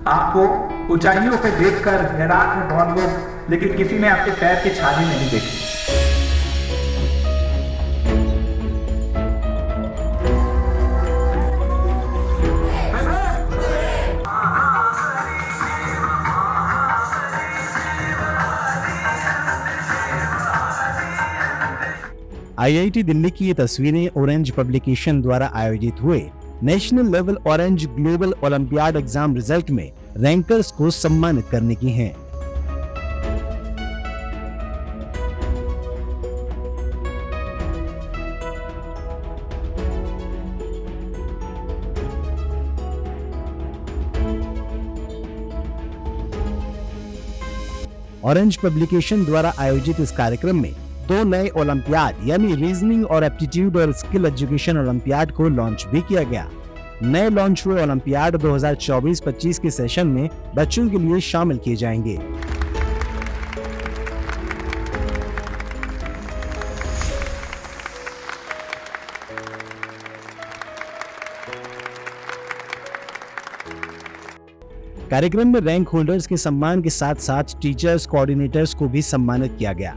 आपको ऊंचाइयों पे देखकर हैरान है बहुत लोग, लेकिन किसी ने आपके पैर की छाली नहीं देखी। आईआईटी दिल्ली की ये तस्वीरें ऑरेंज पब्लिकेशन द्वारा आयोजित हुए national level orange global olympiad exam result में रैंकर्स को सम्मानित करने की हैं। ऑरेंज पब्लिकेशन द्वारा आयोजित इस कार्यक्रम में 2 नए ओलंपियाड यानी रीजनिंग और एप्टीट्यूड और स्किल एजुकेशन ओलंपियाड को लॉन्च भी किया गया। नए लॉन्च हुए ओलंपियाड 2024-25 के सेशन में बच्चों के लिए शामिल किए जाएंगे। कार्यक्रम में रैंक होल्डर्स के सम्मान के साथ साथ टीचर्स, कोऑर्डिनेटर्स को भी सम्मानित किया गया।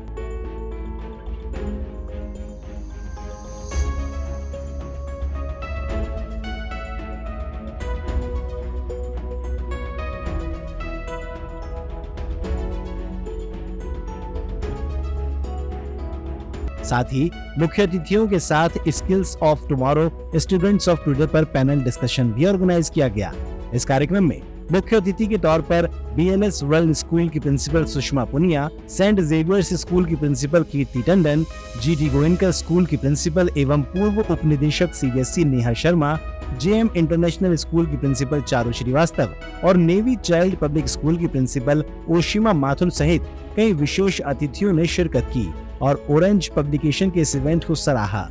साथ ही मुख्य अतिथियों के साथ skills of tomorrow students of today पर पैनल डिस्कशन भी ऑर्गेनाइज किया गया। इस कार्यक्रम में मुख्य अतिथि के तौर पर बीएलएस वर्ल्ड स्कूल की principal Sushma Punia, saint Xavier's school की principal Kirti Tandon, GT Goenka school की प्रिंसिपल एवं पूर्व उपनिदेशक CBSE Neha Sharma, JM international school की प्रिंसिपल चारू श्रीवास्तव और नेवी चाइल्ड पब्लिक स्कूल की प्रिंसिपल ओशिमा माथुर सहित कई विशेष अतिथियों ने शिरकत की और ऑरेंज पब्लिकेशन के इस इवेंट को सराहा।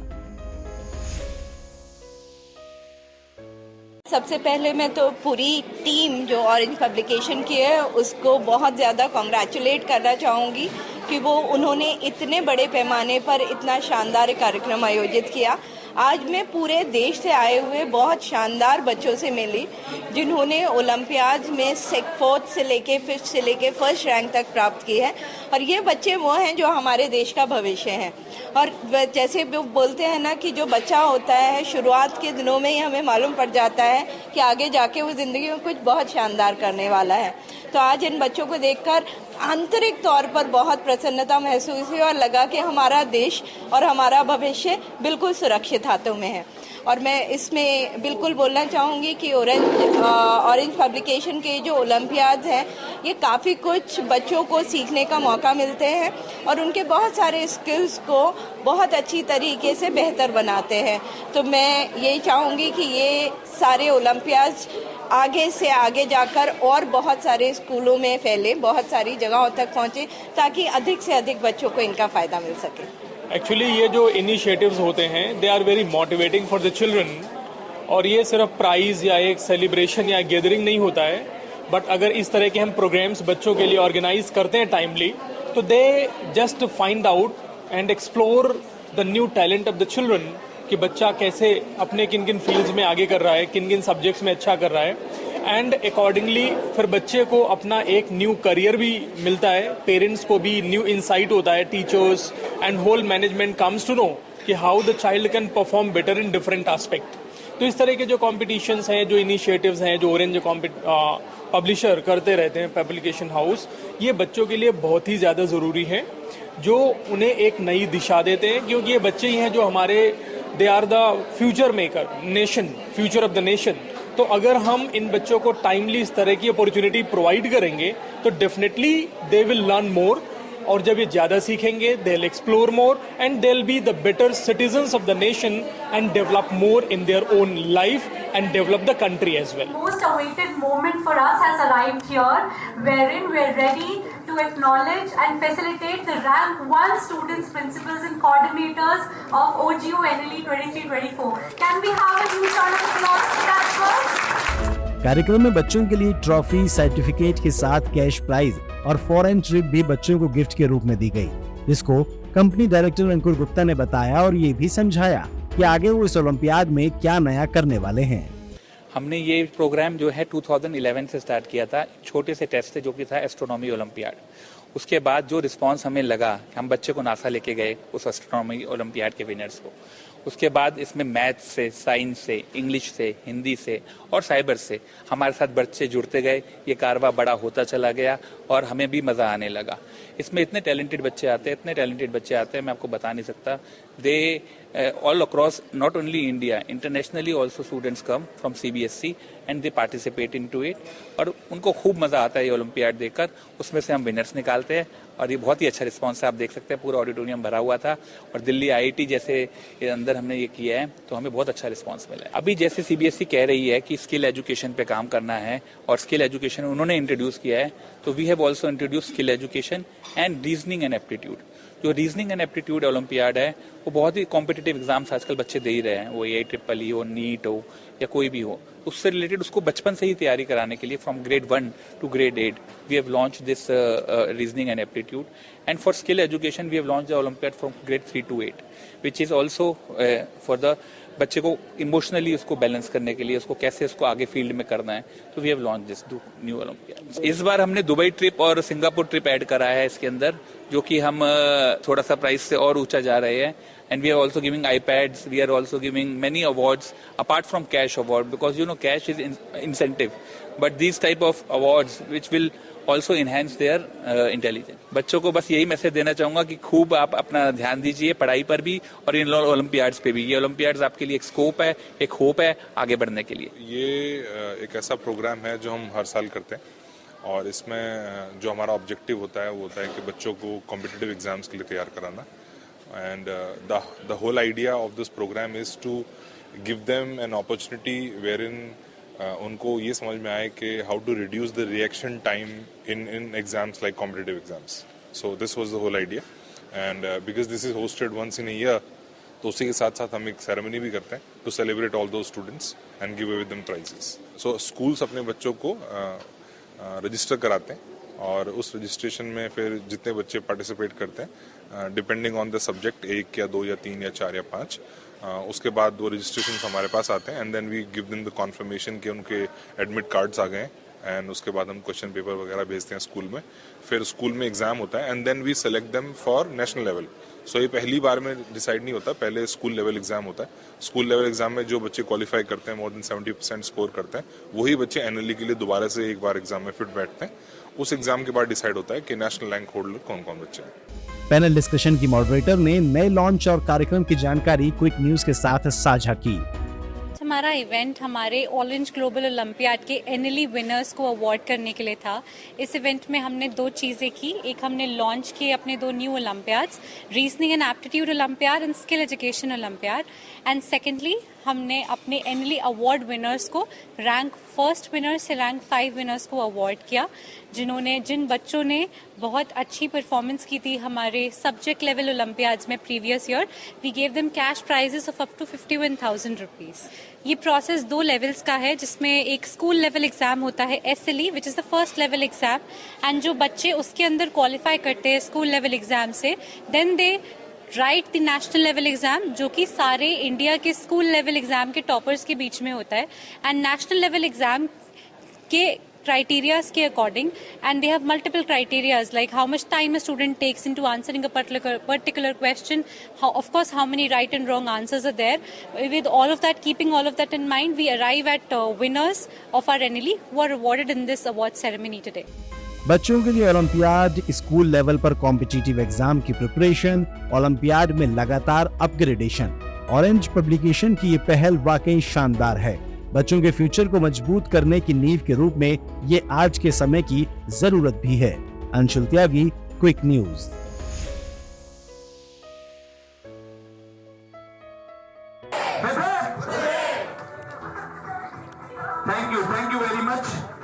सबसे पहले मैं तो पूरी टीम जो ऑरेंज पब्लिकेशन की है उसको बहुत ज़्यादा कॉन्ग्रेचुलेट करना चाहूँगी कि वो उन्होंने इतने बड़े पैमाने पर इतना शानदार कार्यक्रम आयोजित किया। आज मैं पूरे देश से आए हुए बहुत शानदार बच्चों से मिली जिन्होंने ओलंपियाड में 4th से लेके 5th से लेके 1st रैंक तक प्राप्त की है और ये बच्चे वो हैं जो हमारे देश का भविष्य हैं। और जैसे वो बोलते हैं ना कि जो बच्चा होता है शुरुआत के दिनों में ही हमें मालूम पड़ जाता है कि आगे जाके वो ज़िंदगी में कुछ बहुत शानदार करने वाला है। तो आज इन बच्चों को देखकर आंतरिक तौर पर बहुत प्रसन्नता महसूस हुई और लगा कि हमारा देश और हमारा भविष्य बिल्कुल सुरक्षित हाथों में है। और मैं इसमें बिल्कुल बोलना चाहूँगी कि ऑरेंज पब्लिकेशन के जो ओलंपियाड हैं ये काफ़ी कुछ बच्चों को सीखने का मौका मिलते हैं और उनके बहुत सारे स्किल्स को बहुत अच्छी तरीके से बेहतर बनाते हैं। तो मैं यही चाहूँगी कि ये सारे ओलंपियाड आगे से आगे जाकर और बहुत सारे स्कूलों में फैले, बहुत सारी जगहों तक पहुँचे ताकि अधिक से अधिक बच्चों को इनका फ़ायदा मिल सके। एक्चुअली ये जो इनिशिएटिव्स होते हैं they are very motivating for the children और ये सिर्फ प्राइज़ या एक सेलिब्रेशन या गैदरिंग नहीं होता है, बट अगर इस तरह के हम प्रोग्राम्स बच्चों के लिए ऑर्गेनाइज करते हैं टाइमली तो they just find out and explore the new talent of the children कि बच्चा कैसे अपने किन किन फील्ड्स में आगे कर रहा है, किन किन सब्जेक्ट्स में अच्छा कर रहा है एंड अकॉर्डिंगली फिर बच्चे को अपना एक न्यू करियर भी मिलता है, पेरेंट्स को भी न्यू इंसाइट होता है, teachers and whole management comes to know कि how the child can perform better in different aspect. तो इस तरह के जो कॉम्पिटिशन्स हैं, जो इनिशिएटिव्स हैं, जो ऑरेंज पब्लिशर करते रहते हैं पब्लिकेशन हाउस, ये बच्चों के लिए बहुत ही ज़्यादा ज़रूरी है, जो उन्हें एक नई दिशा देते हैं क्योंकि ये बच्चे ही हैं जो हमारे they are the future maker nation, future of the nation. तो अगर हम इन बच्चों को टाइमली इस तरह की अपॉर्चुनिटी प्रोवाइड करेंगे तो definitely they will learn more और जब ये ज़्यादा सीखेंगे they will explore more and they will be the better citizens of the nation and develop more in their own life and develop the country as well. Most awaited moment for us has arrived here, wherein we are ready to acknowledge and facilitate the rank 1 students, principals and coordinators of OGO NLE 23-24. Can we have a huge round of applause for that first? कार्यक्रम में बच्चों के लिए trophy, certificate के साथ cash prize और foreign trip भी बच्चों को गिफ्ट के रूप में दी गई, जिसको कंपनी डायरेक्टर अंकुर गुप्ता ने बताया और ये भी समझाया कि आगे वो इस ओलंपियाड में क्या नया करने वाले हैं। हमने ये प्रोग्राम जो है 2011 से स्टार्ट किया था, छोटे से टेस्ट से जो कि था एस्ट्रोनॉमी ओलंपियाड। उसके बाद जो रिस्पांस हमें लगा, हम बच्चे को नासा लेके गए उस एस्ट्रोनॉमी ओलंपियाड के विनर्स को। उसके बाद इसमें मैथ्स से, साइंस से, इंग्लिश से, हिंदी से और साइबर से हमारे साथ बच्चे जुड़ते गए। ये कारवा बड़ा होता चला गया और हमें भी मज़ा आने लगा। इसमें इतने टैलेंटेड बच्चे आते हैं, मैं आपको बता नहीं सकता। दे all across, not only India, internationally also students come from CBSE and they participate into it। और उनको खूब मज़ा आता है ये ओलंपियाड देखकर। उसमें से हम विनर्स निकालते हैं और ये बहुत ही अच्छा रिस्पांस है। आप देख सकते हैं पूरा ऑडिटोरियम भरा हुआ था और दिल्ली IIT जैसे अंदर हमने ये किया है तो हमें बहुत अच्छा रिस्पांस मिला है। अभी जैसे CBSE कह रही है कि स्किल एजुकेशन पे काम करना है और स्किल एजुकेशन उन्होंने इंट्रोड्यूस किया है, तो we have also introduce skill education and reasoning and aptitude. जो रीजनिंग एंड एप्टीट्यूड ओलंपियाड है वो बहुत ही कॉम्पिटिटिव एग्जाम्स आजकल बच्चे दे ही रहे हैं, वो AIEEE हो, नीट हो या कोई भी हो, उससे रिलेटेड उसको बचपन से ही तैयारी कराने के लिए from grade 1 to grade 8 we have launch this reasoning and aptitude. And for skill education we have launch the olympiad from grade 3 to 8 which is also for the बच्चे को इमोशनली उसको बैलेंस करने के लिए, उसको कैसे उसको आगे फील्ड में करना है। तो we have launch this new olympiad. इस बार हमने दुबई ट्रिप और सिंगापुर ट्रिप ऐड करा है इसके अंदर, जो कि हम थोड़ा सा प्राइस से और ऊंचा जा रहे हैं। And we are also giving iPads, we are also giving many awards apart from cash award, because you know cash is incentive, but these type of awards which will also enhance their intelligence। बच्चों को बस यही message देना चाहूंगा कि खूब आप अपना ध्यान दीजिए पढ़ाई पर भी और इन ओलंपियाड्स पे भी। ये ओलंपियाड्स आपके लिए एक स्कोप है, एक होप है आगे बढ़ने के लिए। ये एक ऐसा प्रोग्राम है जो हम हर साल करते हैं और इसमें जो हमारा ऑब्जेक्टिव होता है वो होता है कि बच्चों को कॉम्पिटिटिव एग्जाम्स के लिए तैयार कराना। And the whole idea of this program is to give them an opportunity wherein उनको ये समझ में आए कि how to reduce the reaction time in exams like competitive exams। So this was the whole idea, and because this is hosted once in a year, तो उसी के साथ साथ हम एक सेरेमनी भी करते हैं to celebrate all those students and give away them prizes। So schools अपने बच्चों को रजिस्टर कराते हैं और उस रजिस्ट्रेशन में फिर जितने बच्चे पार्टिसिपेट करते हैं डिपेंडिंग ऑन द सब्जेक्ट, 1 या 2 या 3 या 4 या 5, उसके बाद वो रजिस्ट्रेशन हमारे पास आते हैं and then we give them the confirmation कि उनके एडमिट कार्ड्स आ गए हैं। एंड उसके बाद हम क्वेश्चन पेपर वगैरह भेजते हैं स्कूल में, फिर स्कूल में एग्जाम होता है and then we select them for national level. So ये पहली बार में डिसाइड नहीं होता, पहले स्कूल लेवल एग्जाम होता है। स्कूल लेवल एग्जाम में जो बच्चे क्वालिफाई करते हैं, मोर देन 70% स्कोर करते हैं, वही बच्चे एनुअली के लिए दोबारा से एक बार एग्जाम में फिट बैठते हैं। उस एग्जाम के बाद डिसाइड होता है कि नेशनल रैंक होल्डर कौन कौन बच्चे हैं। पैनल डिस्कशन की मॉडरेटर ने नए लॉन्च और कार्यक्रम की जानकारी क्विक न्यूज के साथ साझा की। हमारा इवेंट हमारे ऑरेंज ग्लोबल ओलंपियाड के एनुअली विनर्स को अवार्ड करने के लिए था। इस इवेंट में हमने 2 चीज़ें की। एक, हमने लॉन्च किए अपने 2 new Olympiads, reasoning and aptitude olympiad and skill education olympiad. And secondly हमने अपने एनुअली अवार्ड विनर्स को रैंक 1 विनर्स से रैंक 5 विनर्स को अवार्ड किया, जिन बच्चों ने बहुत अच्छी परफॉर्मेंस की थी हमारे सब्जेक्ट लेवल ओलंपियाड्स में previous year. We gave them cash prizes of up to 51,000 rupees. ये प्रोसेस 2 लेवल्स का है, जिसमें एक स्कूल लेवल एग्जाम होता है SLE which is the first level exam, and जो बच्चे उसके अंदर क्वालिफाई करते हैं स्कूल लेवल एग्जाम से, then they write the national level exam, जो कि सारे इंडिया के स्कूल लेवल एग्जाम के टॉपर्स के बीच में होता है। एंड नेशनल लेवल एग्जाम के criterias के according, and they have multiple criterias like how much time a student takes into answering a particular question, how many right and wrong answers are there. With all of that, keeping all of that in mind, we arrive at winners of our NLE who are awarded in this award ceremony today. बच्चों के लिए olympiad, school level पर competitive exam की preparation, olympiad में लगातार upgradation. Orange publication की ये पहल वाकई शानदार है। बच्चों के फ्यूचर को मजबूत करने की नींव के रूप में ये आज के समय की जरूरत भी है। Anshul Tyagi, quick news. Thank you very much.